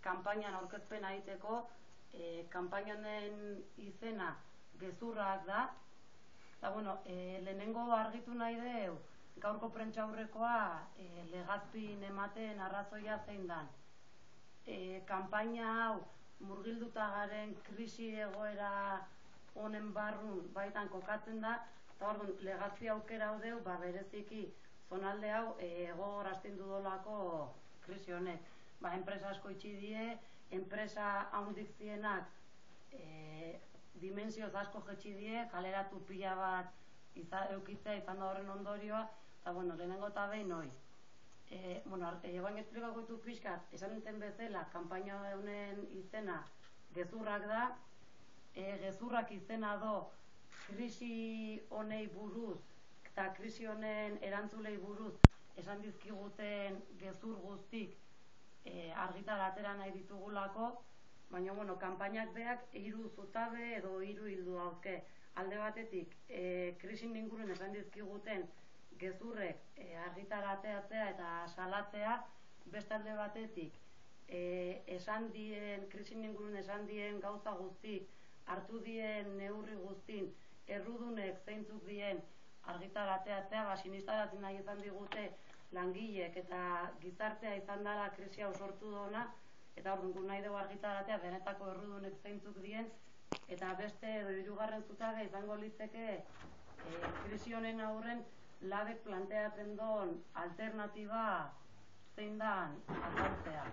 kanpainan aurkezpena egiteko. Kanpaina honen izena gezurrak da. Eta, lehenengo argitu nahi deu, gaurko prentsaurrekoa Legazpin ematen arrazoia zein dan. Kanpaina hau murgilduta garen krisi egoera honen barrun baitan kokatzen da, eta Legazpi aukera hau deu, bereziki zonalde hau gogor astindu dolako krisi honek. Enpresa asko itxi die, enpresa handik zienak dimensioz asko jetxi die, kaleratu pila bat eukitzea izan da horren ondorioa, eta lehenengo eta behin hoi. Egoan esplikako ditu pixkat, esan duten bezala, kanpaina honen izena gezurrak da. Gezurrak izena do krisi honei buruz eta krisi honen erantzulei buruz esan dizkiguten gezur guztik argitara atera nahi ditugulako, baina kanpainak beak 3 zutabe edo 3 ildo dauzke. Alde batetik, krisin inguruen esan dizkiguten gezurrek argitara ateratzea eta salatzea, beste alde batetik, krisin inguruen esan dien gauza guztik, hartu dien neurri guztin, errudunek zeintzuk dien argitara ateratzea, sinistarazi nahi izan digute langileek eta gizartea izan dela krisi hau sortu dona, eta gu nahi dugu argitaratzea benetako errudunek zeintzuk dien, eta beste edo 3. zutabe izango litzeke krisi honen aurren labek planteatzen duen alternatiba zein dan azaltzea.